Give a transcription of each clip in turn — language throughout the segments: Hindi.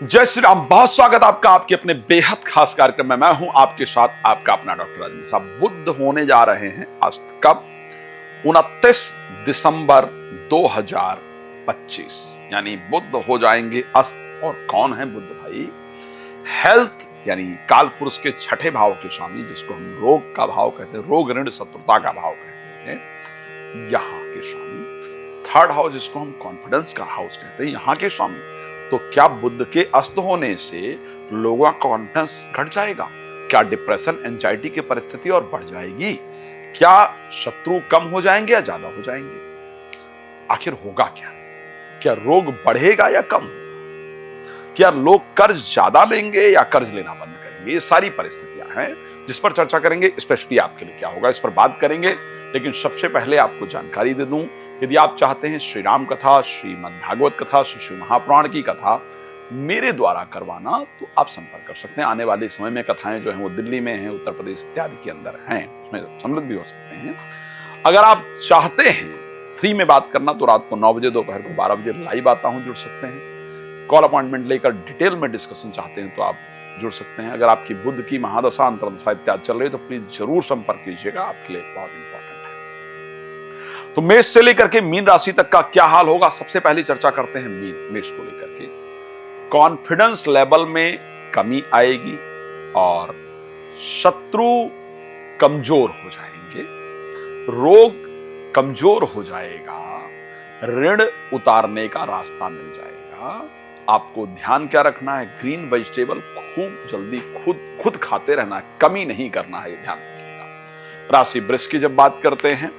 जय श्री राम। बहुत स्वागत आपका आपके अपने बेहद खास कार्यक्रम में। मैं हूं आपके साथ आपका अपना डॉक्टर राजेंद्र साहब। बुध होने जा रहे हैं अस्त कब? 29 दिसंबर 2025 यानी बुध हो जाएंगे अस्त। और कौन है बुध भाई? हेल्थ यानी काल पुरुष के छठे भाव के स्वामी, जिसको हम रोग का भाव कहते हैं, रोग ऋण शत्रुता का भाव कहते हैं, यहां के स्वामी। थर्ड हाउस जिसको हम कॉन्फिडेंस का हाउस कहते हैं, यहां के स्वामी। तो क्या बुध के अस्त होने से लोगों का कॉन्फिडेंस घट जाएगा? क्या डिप्रेशन एंजाइटी की परिस्थिति और बढ़ जाएगी? क्या शत्रु कम हो जाएंगे या ज्यादा हो जाएंगे? आखिर होगा क्या? क्या रोग बढ़ेगा या कम? क्या लोग कर्ज ज्यादा लेंगे या कर्ज लेना बंद करेंगे? ये सारी परिस्थितियां हैं जिस पर चर्चा करेंगे। स्पेशली आपके लिए क्या होगा, इस पर बात करेंगे। लेकिन सबसे पहले आपको जानकारी दे दूं, यदि आप चाहते हैं श्री राम कथा, श्रीमद् भागवत कथा, श्री शिव महापुराण की कथा मेरे द्वारा करवाना, तो आप संपर्क कर सकते हैं। आने वाले समय में कथाएं जो हैं वो दिल्ली में हैं, उत्तर प्रदेश इत्यादि के अंदर हैं, उसमें सम्मिलित भी हो सकते हैं। अगर आप चाहते हैं फ्री में बात करना, तो रात को 9 बजे, दोपहर को 12 बजे लाइव आता हूं, जुड़ सकते हैं। कॉल अपॉइंटमेंट लेकर डिटेल में डिस्कशन चाहते हैं तो आप जुड़ सकते हैं। अगर आपकी बुध की महादशा, अंतर्दशा इत्यादि चल रही है तो प्लीज जरूर संपर्क कीजिएगा, आपके लिए बहुत इंपॉर्टेंट है। तो मेष से लेकर के मीन राशि तक का क्या हाल होगा, सबसे पहले चर्चा करते हैं मेष को लेकर के। कॉन्फिडेंस लेवल में कमी आएगी और शत्रु कमजोर हो जाएंगे, रोग कमजोर हो जाएगा, ऋण उतारने का रास्ता मिल जाएगा। आपको ध्यान क्या रखना है? ग्रीन वेजिटेबल खूब जल्दी खुद खाते रहना है, कमी नहीं करना है, ये ध्यान रखिएगा। राशि वृष की जब बात करते हैं,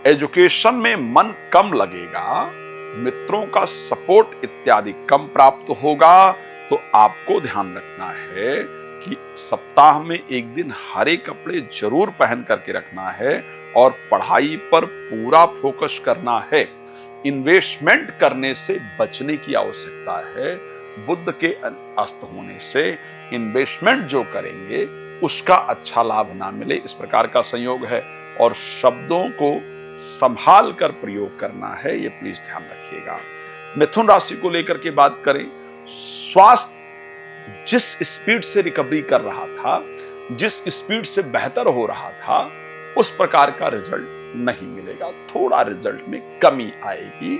एजुकेशन में मन कम लगेगा, मित्रों का सपोर्ट इत्यादि कम प्राप्त होगा। तो आपको ध्यान रखना है कि सप्ताह में एक दिन हरे कपड़े जरूर पहन करके रखना है और पढ़ाई पर पूरा फोकस करना है। इन्वेस्टमेंट करने से बचने की आवश्यकता है। बुध के अस्त होने से इन्वेस्टमेंट जो करेंगे उसका अच्छा लाभ ना मिले, इस प्रकार का संयोग है। और शब्दों को संभाल कर प्रयोग करना है, ये प्लीज ध्यान रखिएगा। मिथुन राशि को लेकर के बात करें, स्वास्थ्य जिस स्पीड से रिकवरी कर रहा था, जिस स्पीड से बेहतर हो रहा था, उस प्रकार का रिजल्ट नहीं मिलेगा। थोड़ा रिजल्ट में कमी आएगी।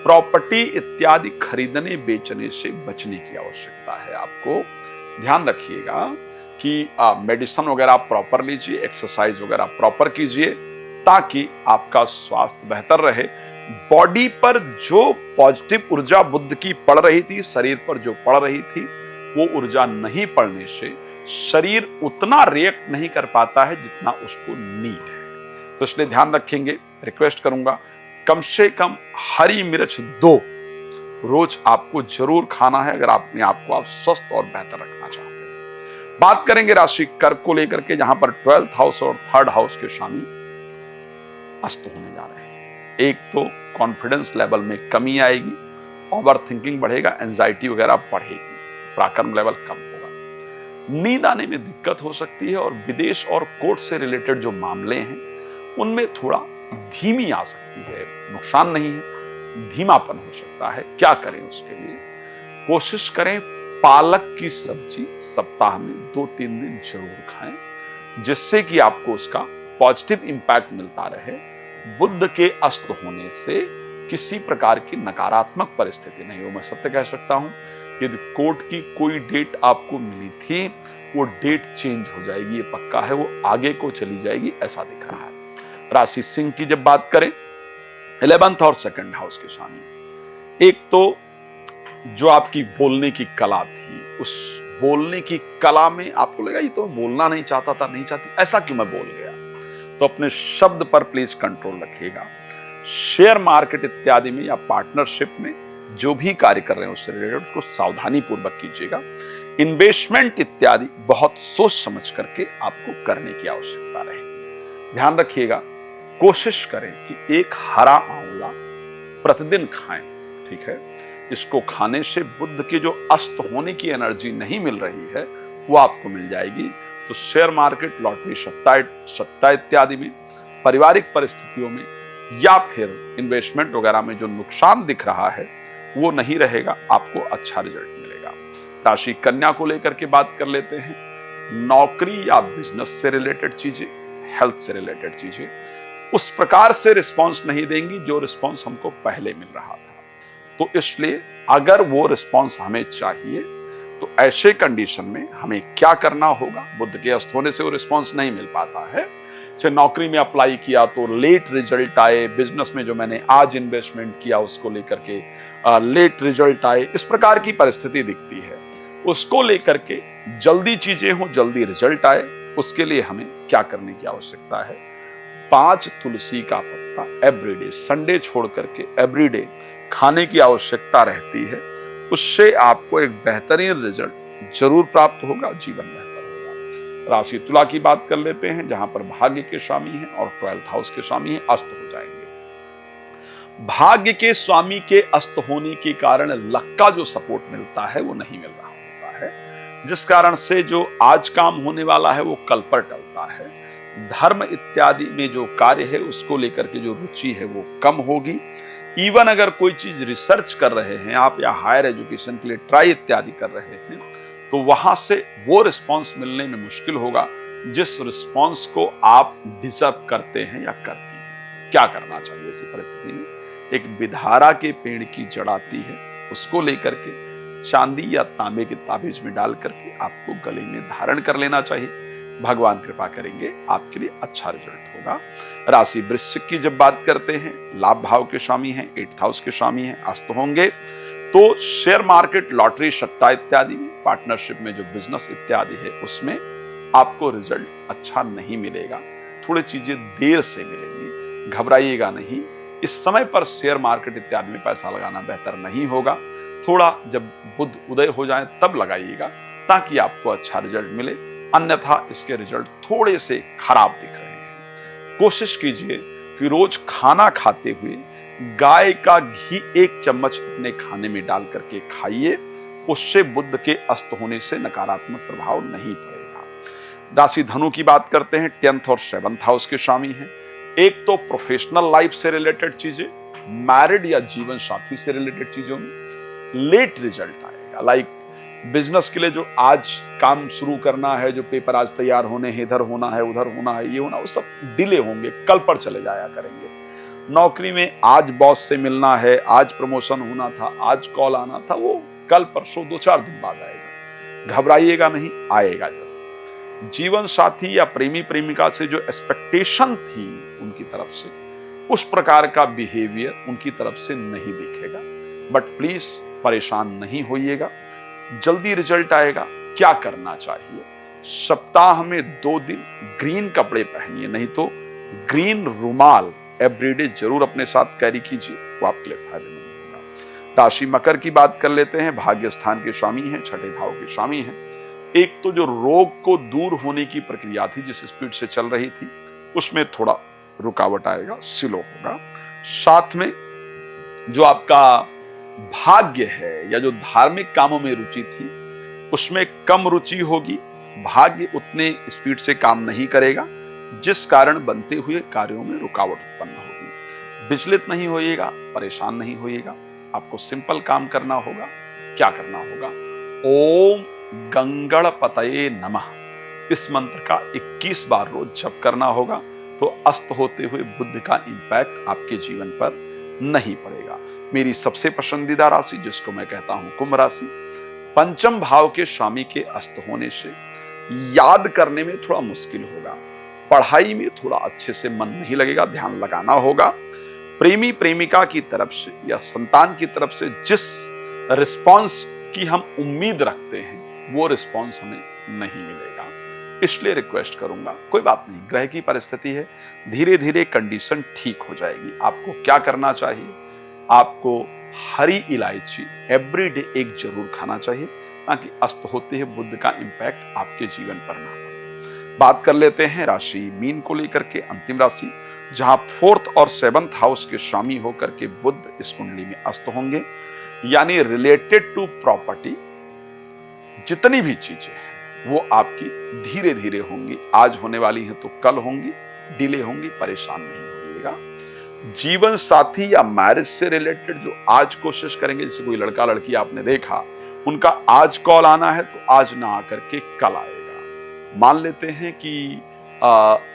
प्रॉपर्टी इत्यादि खरीदने बेचने से बचने की आवश्यकता है। आपको ध्यान रखिएगा कि मेडिसिन वगैरह आप प्रॉपर लीजिए, एक्सरसाइज वगैरह प्रॉपर कीजिए, ताकि आपका स्वास्थ्य बेहतर रहे। बॉडी पर जो पॉजिटिव ऊर्जा बुध की पड़ रही थी, शरीर पर जो पड़ रही थी, वो ऊर्जा नहीं पड़ने से शरीर उतना रिएक्ट नहीं कर पाता है जितना उसको नीड है। तो इसलिए ध्यान रखेंगे। रिक्वेस्ट करूंगा, कम से कम हरी मिर्च 2 रोज आपको जरूर खाना है, अगर अपने आप को आप स्वस्थ और बेहतर रखना चाहते हैं। बात करेंगे राशि कर्क को लेकर के, जहां पर 12th हाउस और 3rd हाउस के स्वामी अस्त होने जा रहे हैं। एक तो कॉन्फिडेंस लेवल में कमी आएगी, ओवर थिंकिंग बढ़ेगा, एंजाइटी वगैरह बढ़ेगी, पराक्रम लेवल कम होगा, नींद आने में दिक्कत हो सकती है। और विदेश और कोर्ट से रिलेटेड जो मामले हैं उनमें थोड़ा धीमी आ सकती है। नुकसान नहीं है, धीमापन हो सकता है। क्या करें उसके लिए? कोशिश करें पालक की सब्जी सप्ताह में 2-3 दिन जरूर खाएं, जिससे कि आपको उसका पॉजिटिव इंपैक्ट मिलता रहे। बुध के अस्त होने से किसी प्रकार की नकारात्मक परिस्थिति नहीं हो। मैं सत्य कह सकता हूं, यदि कोर्ट की कोई डेट आपको मिली थी, वो डेट चेंज हो जाएगी, ये पक्का है, वो आगे को चली जाएगी, ऐसा दिख रहा है। राशि सिंह की जब बात करें, 11th और 2nd हाउस के स्वामी, एक तो जो आपकी बोलने की कला थी, उस बोलने की कला में आपको लगा ये तो बोलना नहीं चाहता था, नहीं चाहती, ऐसा क्यों मैं बोल गया, तो अपने शब्द पर प्लीज कंट्रोल रखिएगा। शेयर मार्केट इत्यादि में या पार्टनरशिप में जो भी कार्य कर रहे हैं उससे रिलेटेड, उसको सावधानी पूर्वक कीजिएगा। इन्वेस्टमेंट इत्यादि बहुत सोच समझ करके आपको करने की आवश्यकता रहेगी। ध्यान रखिएगा, कोशिश करें कि एक हरा आंवला प्रतिदिन खाएं, ठीक है। इसको खाने से बुध के जो अस्त होने की एनर्जी नहीं मिल रही है वो आपको मिल जाएगी। तो शेयर मार्केट, लॉटरी, सट्टा इत्यादि में, पारिवारिक परिस्थितियों में या फिर इन्वेस्टमेंट वगैरह में जो नुकसान दिख रहा है वो नहीं रहेगा, आपको अच्छा रिजल्ट मिलेगा। राशि कन्या को लेकर के बात कर लेते हैं। नौकरी या बिजनेस से रिलेटेड चीजें, हेल्थ से रिलेटेड चीजें उस प्रकार से रिस्पांस नहीं देंगी जो रिस्पांस हमको पहले मिल रहा था। तो इसलिए अगर वो रिस्पांस हमें चाहिए तो ऐसे कंडीशन में हमें क्या करना होगा। बुध के अस्त होने से वो रिस्पांस नहीं मिल पाता है। जैसे नौकरी में अप्लाई किया तो लेट रिजल्ट आए, बिजनेस में जो मैंने आज इन्वेस्टमेंट किया उसको लेकर के लेट रिजल्ट आए, इस प्रकार की परिस्थिति दिखती है। उसको लेकर के जल्दी चीजें हो, जल्दी रिजल्ट आए, उसके लिए हमें क्या करने की आवश्यकता है। 5 तुलसी का पत्ता एवरीडे, संडे छोड़ करके एवरीडे खाने की आवश्यकता रहती है। उससे आपको एक बेहतरीन रिजल्ट जरूर प्राप्त होगा, जीवन बेहतर होगा। राशि तुला की बात कर लेते हैं, जहां पर भाग्य के स्वामी हैं और 12th हाउस के स्वामी हैं, अस्त हो जाएंगे। भाग्य के स्वामी के अस्त होने के कारण लक का जो सपोर्ट मिलता है वो नहीं मिल रहा होता है, जिस कारण से जो आज काम होने वाला है वो कल पर टलता है। धर्म इत्यादि में जो कार्य है उसको लेकर के जो रुचि है वो कम होगी। इवन अगर कोई चीज रिसर्च कर रहे हैं आप या हायर एजुकेशन के लिए ट्राई इत्यादि कर रहे हैं तो वहां से वो रिस्पांस मिलने में मुश्किल होगा जिस रिस्पांस को आप डिजर्व करते हैं या करती हैं। क्या करना चाहिए ऐसी परिस्थिति में। एक बिधारा के पेड़ की जड़ आती है, उसको लेकर के चांदी या तांबे के ताबीज में डाल करके आपको गले में धारण कर लेना चाहिए। भगवान कृपा करेंगे, आपके लिए अच्छा रिजल्ट होगा। राशि वृश्चिक की जब बात करते हैं, लाभ भाव के स्वामी हैं, 8th हाउस के स्वामी हैं, अस्त होंगे। तो शेयर मार्केट, लॉटरी, सट्टा इत्यादि में, पार्टनरशिप में जो बिजनेस इत्यादि है उसमें आपको रिजल्ट अच्छा नहीं मिलेगा। थोड़ी चीजें देर से मिलेंगी, घबराइएगा नहीं। इस समय पर शेयर मार्केट इत्यादि में पैसा लगाना बेहतर नहीं होगा। थोड़ा जब बुध उदय हो जाए तब लगाइएगा ताकि आपको अच्छा रिजल्ट मिले, अन्यथा इसके रिजल्ट थोड़े से खराब दिख रहे हैं। कोशिश कीजिए कि रोज खाना खाते हुए गाय का घी 1 चम्मच अपने खाने में डाल करके खाइए, उससे बुध के अस्त होने से नकारात्मक प्रभाव नहीं पड़ेगा। राशि धनु की बात करते हैं, 10th और 7th हाउस के स्वामी हैं। एक तो प्रोफेशनल लाइफ से रिलेटेड चीजें, मैरिड या जीवन साथी से रिलेटेड चीजों में लेट रिजल्ट आएगा। लाइक बिजनेस के लिए जो आज काम शुरू करना है, जो पेपर आज तैयार होने हैं, इधर होना है, उधर होना है, ये होना, वो सब डिले होंगे, कल पर चले जाया करेंगे। नौकरी में आज बॉस से मिलना है, आज प्रमोशन होना था, आज कॉल आना था, वो कल परसों 2-4 दिन बाद आएगा। घबराइएगा नहीं, आएगा जरूर। जीवन साथी या प्रेमी प्रेमिका से जो एक्सपेक्टेशन थी उनकी तरफ से, उस प्रकार का बिहेवियर उनकी तरफ से नहीं दिखेगा। बट प्लीज परेशान नहीं होइएगा, जल्दी रिजल्ट आएगा। क्या करना चाहिए, सप्ताह में 2 दिन ग्रीन कपड़े पहनिए, नहीं तो ग्रीन रुमाल एवरीडे जरूर अपने साथ कैरी कीजिए, वो आपके लिए फायदेमंद होगा। राशि मकर की बात कर लेते हैं, भाग्य स्थान के स्वामी हैं, 6ठे भाव के स्वामी हैं। एक तो जो रोग को दूर होने की प्रक्रिया थी, जिस स्पीड से चल रही थी, उसमें थोड़ा रुकावट आएगा, स्लो होगा। साथ में जो आपका भाग्य है या जो धार्मिक कामों में रुचि थी उसमें कम रुचि होगी। भाग्य उतने स्पीड से काम नहीं करेगा, जिस कारण बनते हुए कार्यों में रुकावट उत्पन्न होगी। विचलित नहीं होइएगा, परेशान नहीं होइएगा। आपको सिंपल काम करना होगा। क्या करना होगा, ओम गंगणपतये नमः, इस मंत्र का 21 बार रोज जप करना होगा। तो अस्त होते हुए बुध का इंपैक्ट आपके जीवन पर नहीं पड़ेगा। मेरी सबसे पसंदीदा राशि, जिसको मैं कहता हूं कुंभ राशि, 5म भाव के स्वामी के अस्त होने से याद करने में थोड़ा मुश्किल होगा, पढ़ाई में थोड़ा अच्छे से मन नहीं लगेगा, ध्यान लगाना होगा। प्रेमी प्रेमिका की तरफ से या संतान की तरफ से जिस रिस्पांस की हम उम्मीद रखते हैं वो रिस्पांस हमें नहीं मिलेगा, इसलिए रिक्वेस्ट करूंगा। कोई बात नहीं, ग्रह की परिस्थिति है, धीरे धीरे कंडीशन ठीक हो जाएगी। आपको क्या करना चाहिए, आपको हरी इलायची एवरीडे 1 जरूर खाना चाहिए, ताकि अस्त होते हैं बुध का इंपैक्ट आपके जीवन पर ना पड़े। बात कर लेते हैं राशि मीन को लेकर के, अंतिम राशि, जहां 4th और 7th हाउस के स्वामी होकर के बुध इस कुंडली में अस्त होंगे। यानी रिलेटेड टू प्रॉपर्टी जितनी भी चीजें हैं वो आपकी धीरे धीरे होंगी। आज होने वाली है तो कल होंगी, डिले होंगी, परेशान नहीं होइएगा। जीवन साथी या मैरिज से रिलेटेड जो आज कोशिश करेंगे, जैसे कोई लड़का लड़की आपने देखा उनका आज कॉल आना है तो आज ना आकर के कल आएगा। मान लेते हैं कि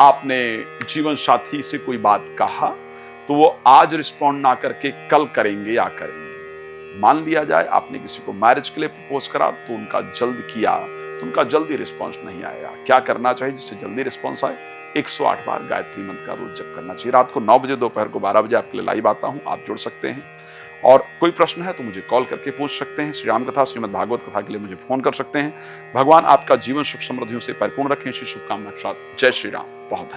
आपने जीवन साथी से कोई बात कहा तो वो आज रिस्पॉन्ड ना करके कल करेंगे या करेंगे। मान लिया जाए आपने किसी को मैरिज के लिए प्रपोज करा तो उनका जल्द किया तो उनका जल्दी रिस्पॉन्स नहीं आएगा। क्या करना चाहिए जिससे जल्दी रिस्पॉन्स आए? 108 बार गायत्री मंत्र का रोज जप करना चाहिए। रात को 9 बजे, दोपहर को 12 बजे आपके लिए लाइव आता हूं, आप जुड़ सकते हैं। और कोई प्रश्न है तो मुझे कॉल करके पूछ सकते हैं। श्री राम कथा, श्रीमद् भागवत कथा के लिए मुझे फोन कर सकते हैं। भगवान आपका जीवन सुख समृद्धियों से परिपूर्ण रखें। श्री शुभकामना के साथ, जय श्री राम। बहुत